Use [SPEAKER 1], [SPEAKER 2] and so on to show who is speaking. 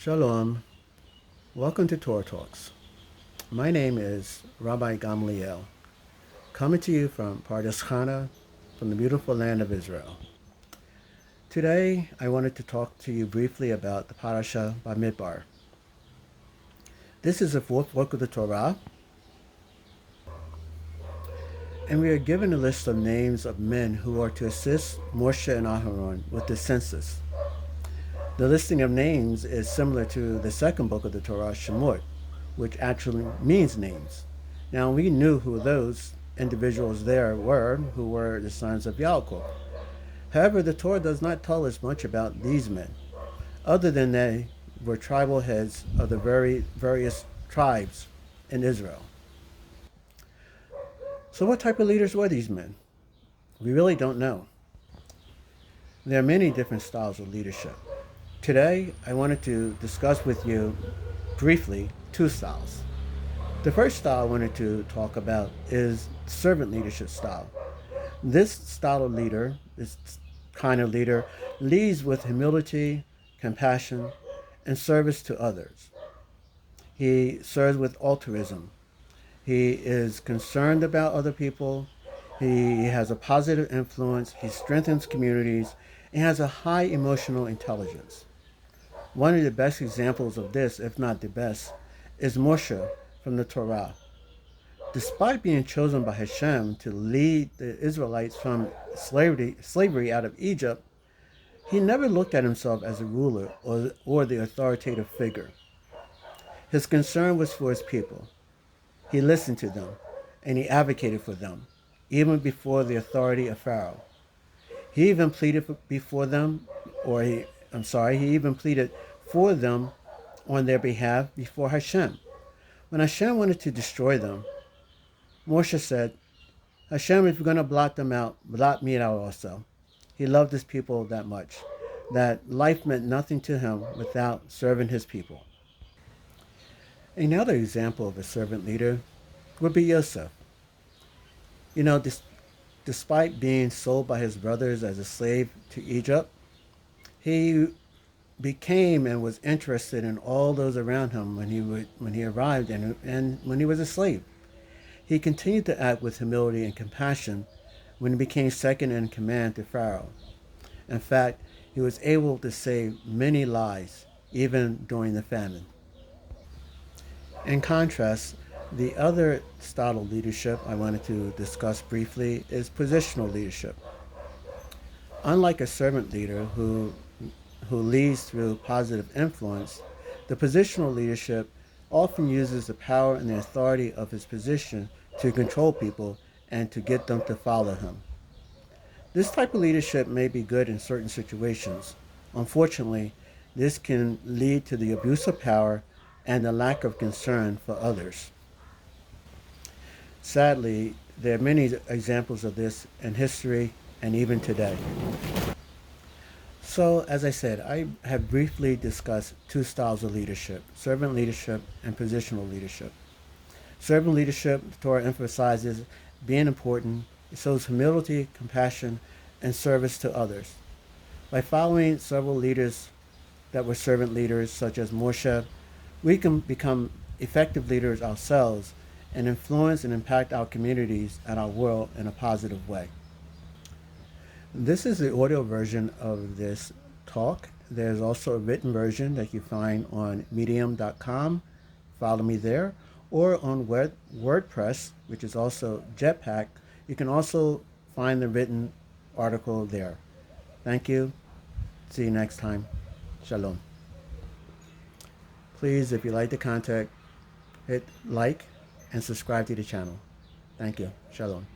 [SPEAKER 1] Shalom. Welcome to Torah Talks. My name is Rabbi Gamliel, coming to you from Pardes Chana, from the beautiful land of Israel. Today, I wanted to talk to you briefly about the parasha Bamidbar. This is the fourth book of the Torah, and we are given a list of names of men who are to assist Moshe and Aharon with the census. The listing of names is similar to the second book of the Torah, Shemot, which actually means names. Now, we knew who those individuals there were, who were the sons of Yaakov. However, the Torah does not tell us much about these men, other than they were tribal heads of the various tribes in Israel. So what type of leaders were these men? We really don't know. There are many different styles of leadership. Today, I wanted to discuss with you briefly two styles. The first style I wanted to talk about is servant leadership style. This style of leader, this kind of leader, leads with humility, compassion, and service to others. He serves with altruism. He is concerned about other people. He has a positive influence. He strengthens communities and has a high emotional intelligence. One of the best examples of this, if not the best, is Moshe from the Torah. Despite being chosen by Hashem to lead the Israelites from slavery out of Egypt, he never looked at himself as a ruler or the authoritative figure. His concern was for his people. He listened to them, and he advocated for them, even before the authority of Pharaoh. He even pleaded for them on their behalf before Hashem. When Hashem wanted to destroy them, Moshe said, Hashem, if you're going to blot them out, blot me out also. He loved his people that much, that life meant nothing to him without serving his people. Another example of a servant leader would be Yosef. Despite being sold by his brothers as a slave to Egypt, he became and was interested in all those around him when he arrived and when he was a slave. He continued to act with humility and compassion when he became second in command to Pharaoh. In fact, he was able to save many lives, even during the famine. In contrast, the other style of leadership I wanted to discuss briefly is positional leadership. Unlike a servant leader who leads through positive influence, the positional leadership often uses the power and the authority of his position to control people and to get them to follow him. This type of leadership may be good in certain situations. Unfortunately, this can lead to the abuse of power and the lack of concern for others. Sadly, there are many examples of this in history and even today. So, as I said, I have briefly discussed two styles of leadership, servant leadership and positional leadership. Servant leadership, the Torah emphasizes being important. It shows humility, compassion, and service to others. By following several leaders that were servant leaders, such as Moshe, we can become effective leaders ourselves and influence and impact our communities and our world in a positive way. This is the audio version of this talk. There's also a written version that you find on medium.com. Follow me there. Or on WordPress, which is also Jetpack. You can also find the written article there. Thank you. See you next time. Shalom. Please, if you like the content, hit like and subscribe to the channel. Thank you. Shalom.